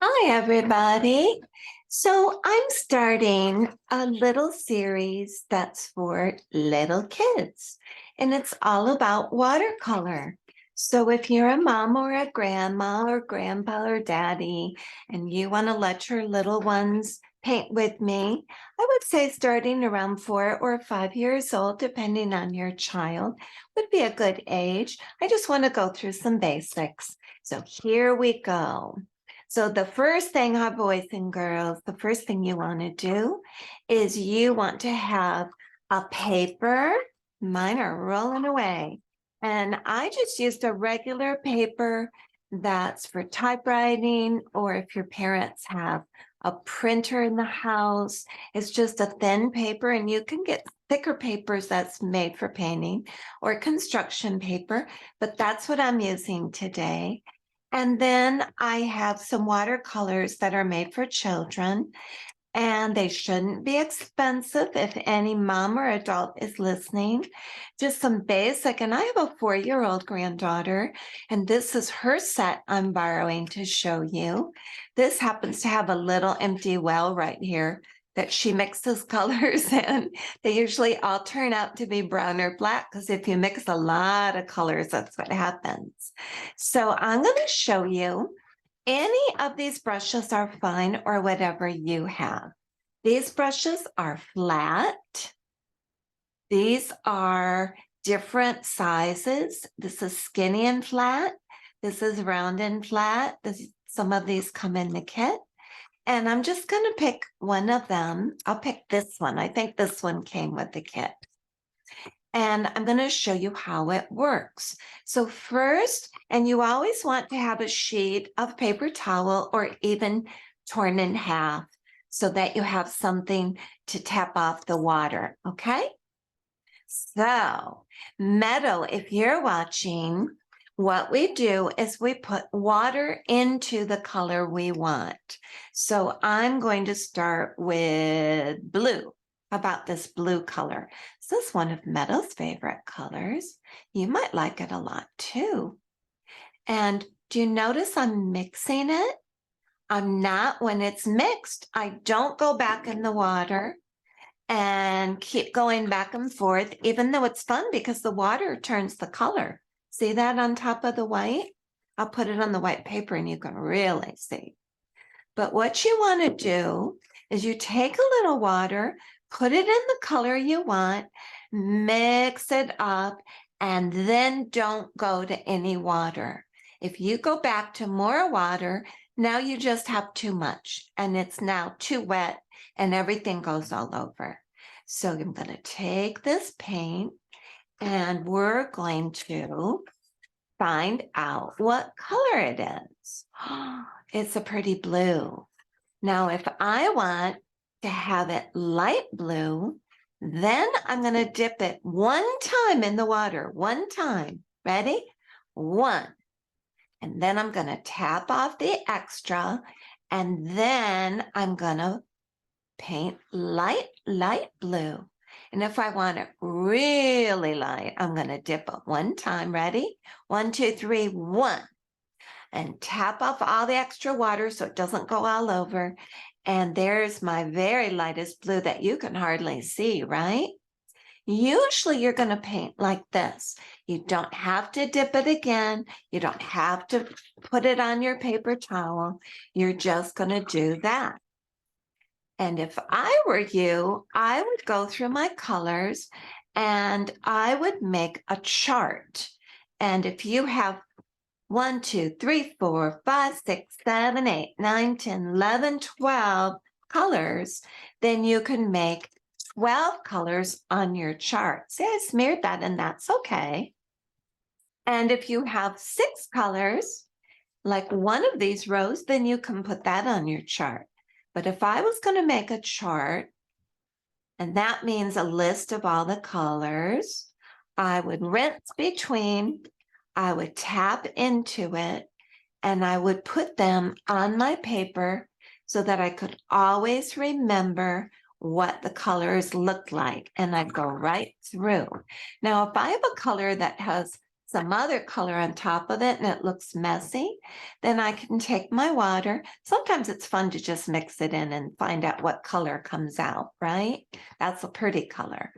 Hi, everybody. So I'm starting a little series that's for little kids, and it's all about watercolor. So if you're a mom or a grandma or grandpa or daddy, and you want to let your little ones paint with me, I would say starting around 4 or 5 years old, depending on your child, would be a good age. I just want to go through some basics. So here we go. So the first thing, our boys and girls, the first thing you want to do is you want to have a paper. Mine are rolling away. And I just used a regular paper that's for typewriting, or if your parents have a printer in the house, it's just a thin paper, and you can get thicker papers that's made for painting or construction paper, but that's what I'm using today. And then I have some watercolors that are made for children, and they shouldn't be expensive if any mom or adult is listening. Just some basic, and I have a 4-year-old granddaughter, and this is her set I'm borrowing to show you. This happens to have a little empty well right here that she mixes colors in. They usually all turn out to be brown or black because if you mix a lot of colors, that's what happens. So I'm going to show you. Any of these brushes are fine, or whatever you have. These brushes are flat. These are different sizes. This is skinny and flat. This is round and flat. Some of these come in the kit. And I'm just going to pick one of them. I'll pick this one. I think this one came with the kit. And I'm going to show you how it works. So first, and you always want to have a sheet of paper towel or even torn in half so that you have something to tap off the water, okay? So, Meadow, if you're watching, what we do is we put water into the color we want. So I'm going to start with blue. How about this blue color? This is one of Meadow's favorite colors. You might like it a lot too. And do you notice I'm mixing it? I'm not, when it's mixed, I don't go back in the water and keep going back and forth, even though it's fun because the water turns the color. See that on top of the white? I'll put it on the white paper and you can really see. But what you want to do is you take a little water, put it in the color you want, mix it up, and then don't go to any water. If you go back to more water, now you just have too much and it's now too wet and everything goes all over. So I'm going to take this paint and we're going to find out what color it is. It's a pretty blue. Now, if I want to have it light blue, then I'm going to dip it one time in the water, one time. Ready? One. And then I'm going to tap off the extra, and then I'm going to paint light blue. And if I want it really light, I'm going to dip it one time. Ready? 1, 2, 3, 1. And tap off all the extra water so it doesn't go all over. And there's my very lightest blue that you can hardly see, right? Usually you're going to paint like this. You don't have to dip it again. You don't have to put it on your paper towel. You're just going to do that. And if I were you, I would go through my colors and I would make a chart. And if you have 1, 2, 3, 4, 5, 6, 7, 8, 9, 10, 11, 12 colors, then you can make 12 colors on your chart. See, I smeared that and that's okay. And if you have 6 colors, like one of these rows, then you can put that on your chart. But if I was going to make a chart, and that means a list of all the colors, I would rinse between, I would tap into it, and I would put them on my paper so that I could always remember what the colors look like, and I'd go right through. Now, if I have a color that has some other color on top of it and it looks messy, Then I can take my water. Sometimes it's fun to just mix it in and find out what color comes out, right? That's a pretty color.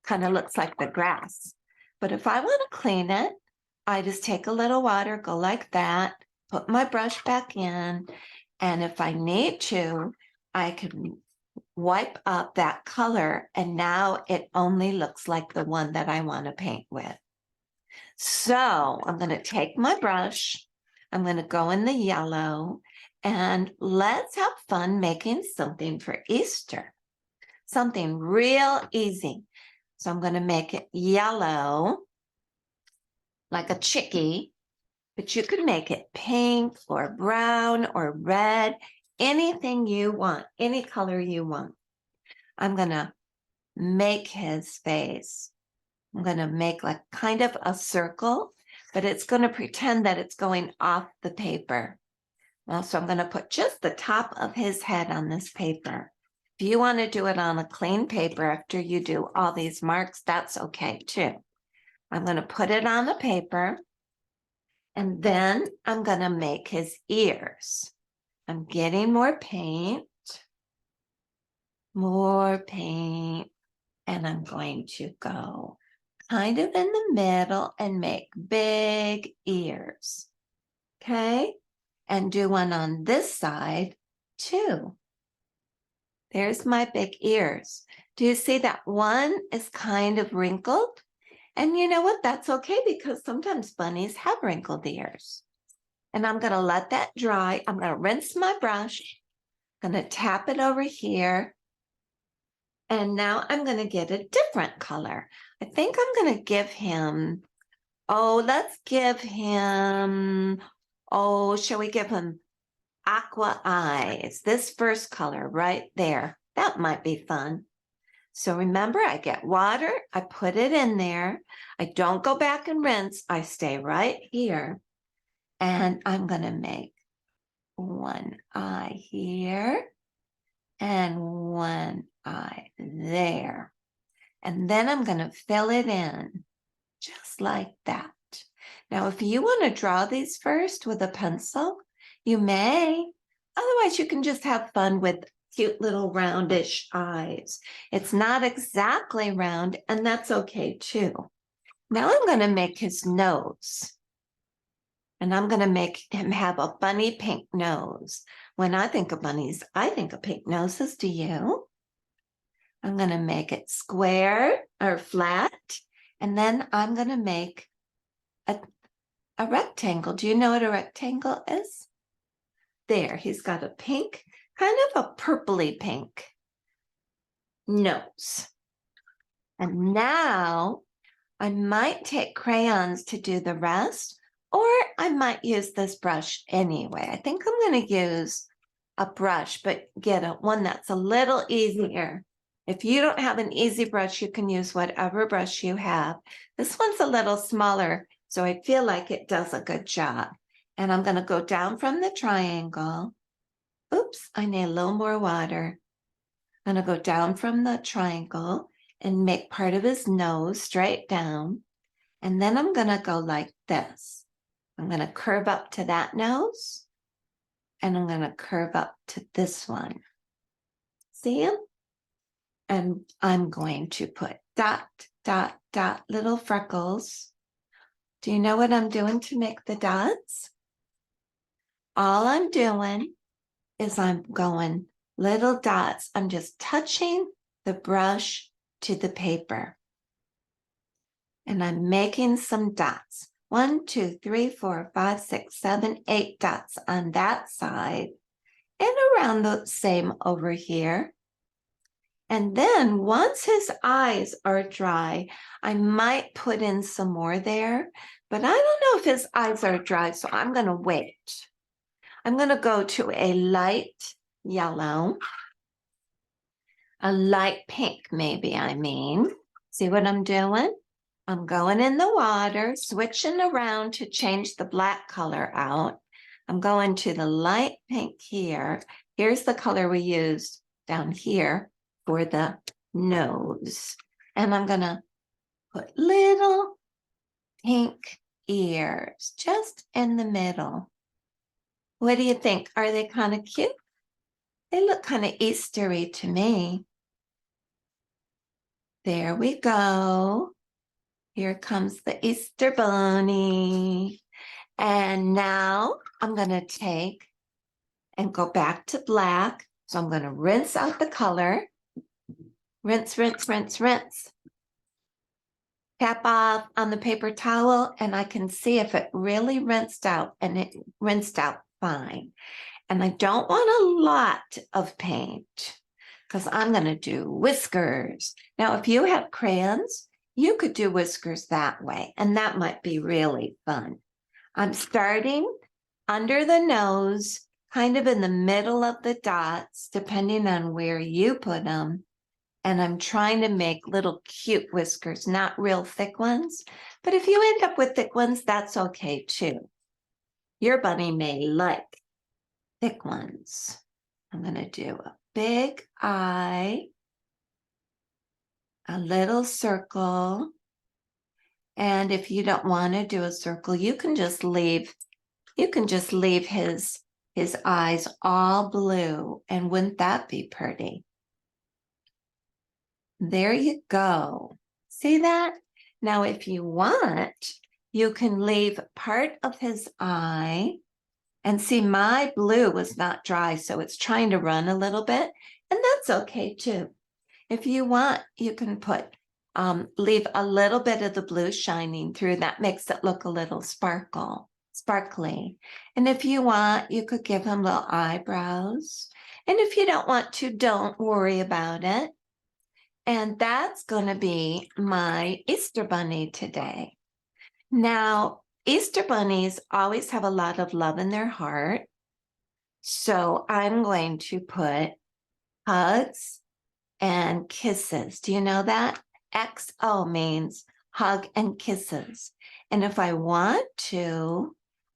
Kind of looks like the grass. But if I want to clean it, I just take a little water, go like that, put my brush back in, and if I need to, I can wipe up that color, and now it only looks like the one that I want to paint with. So I'm going to take my brush, I'm going to go in the yellow, and let's have fun making something for Easter. Something real easy. So I'm going to make it yellow, like a chickie, but you could make it pink or brown or red, anything you want, any color you want. I'm going to make his face. I'm going to make like kind of a circle, but it's going to pretend that it's going off the paper. Well, so I'm going to put just the top of his head on this paper. If you want to do it on a clean paper after you do all these marks, that's okay too. I'm going to put it on the paper, and then I'm going to make his ears. I'm getting more paint, and I'm going to go kind of in the middle and make big ears. Okay? And do one on this side too. There's my big ears. Do you see that one is kind of wrinkled? And you know what? That's okay, because sometimes bunnies have wrinkled ears. And I'm going to let that dry. I'm going to rinse my brush. I'm going to tap it over here. And now I'm going to get a different color. I think I'm going to give him, let's give him, shall we give him aqua eyes? This first color right there. That might be fun. So remember, I get water, I put it in there. I don't go back and rinse. I stay right here. And I'm going to make one eye here and one eye there. And then I'm going to fill it in just like that. Now, if you want to draw these first with a pencil, you may. Otherwise, you can just have fun with cute little roundish eyes. It's not exactly round, and that's okay too. Now I'm going to make his nose. And I'm going to make him have a bunny pink nose. When I think of bunnies, I think of pink noses. Do you? I'm going to make it square or flat. And then I'm going to make a rectangle. Do you know what a rectangle is? There, he's got a pink, kind of a purpley pink nose. And now I might take crayons to do the rest, or I might use this brush anyway. I think I'm going to use a brush, but get one that's a little easier. If you don't have an easy brush, you can use whatever brush you have. This one's a little smaller, so I feel like it does a good job. And I'm going to go down from the triangle. Oops, I need a little more water. I'm going to go down from the triangle and make part of his nose straight down. And then I'm going to go like this. I'm going to curve up to that nose. And I'm going to curve up to this one. See him? And I'm going to put dot, dot, dot, little freckles. Do you know what I'm doing to make the dots? All I'm doing is I'm going little dots. I'm just touching the brush to the paper. And I'm making some dots. 1, 2, 3, 4, 5, 6, 7, 8 dots on that side. And around the same over here. And then once his eyes are dry, I might put in some more there. But I don't know if his eyes are dry, so I'm going to wait. I'm going to go to a light yellow. A light pink, maybe, I mean. See what I'm doing? I'm going in the water, switching around to change the black color out. I'm going to the light pink here. Here's the color we used down here for the nose. And I'm going to put little pink ears just in the middle. What do you think? Are they kind of cute? They look kind of Eastery to me. There we go. Here comes the Easter Bunny. And now I'm going to take and go back to black. So I'm going to rinse out the color. Rinse, rinse, rinse, rinse. Tap off on the paper towel and I can see if it really rinsed out, and it rinsed out fine. And I don't want a lot of paint because I'm going to do whiskers. Now, if you have crayons, you could do whiskers that way, and that might be really fun. I'm starting under the nose, kind of in the middle of the dots, depending on where you put them. And I'm trying to make little cute whiskers, not real thick ones. But if you end up with thick ones, that's okay too. Your bunny may like thick ones. I'm going to do a big eye, a little circle. And if you don't want to do a circle, you can just leave his eyes all blue. And wouldn't that be pretty? There you go. See that? Now, if you want, you can leave part of his eye. And see, my blue was not dry, so it's trying to run a little bit. And that's okay too. If you want, you can leave a little bit of the blue shining through. That makes it look a little sparkly. And if you want, you could give him little eyebrows. And if you don't want to, don't worry about it. And that's going to be my Easter Bunny today. Now, Easter bunnies always have a lot of love in their heart. So I'm going to put hugs and kisses. Do you know that? XO means hug and kisses. And if I want to,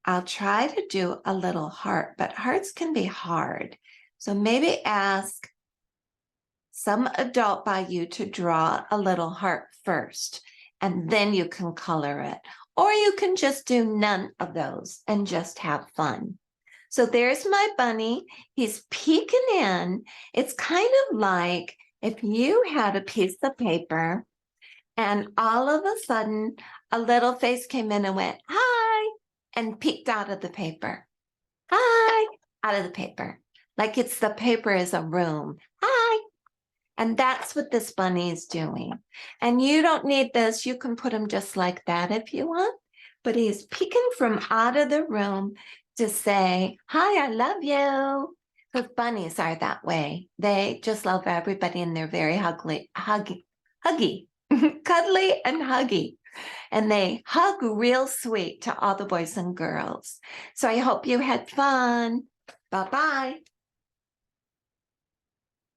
I'll try to do a little heart, but hearts can be hard. So maybe ask some adult by you to draw a little heart first, and then you can color it. Or you can just do none of those and just have fun. So there's my bunny. He's peeking in. It's kind of like if you had a piece of paper and all of a sudden a little face came in and went, hi, and peeked out of the paper. Hi, out of the paper. Like the paper is a room. Hi. And that's what this bunny is doing. And you don't need this. You can put him just like that if you want. But he's peeking from out of the room to say, hi, I love you. Because bunnies are that way. They just love everybody and they're very huggy, cuddly and huggy. And they hug real sweet to all the boys and girls. So I hope you had fun. Bye-bye.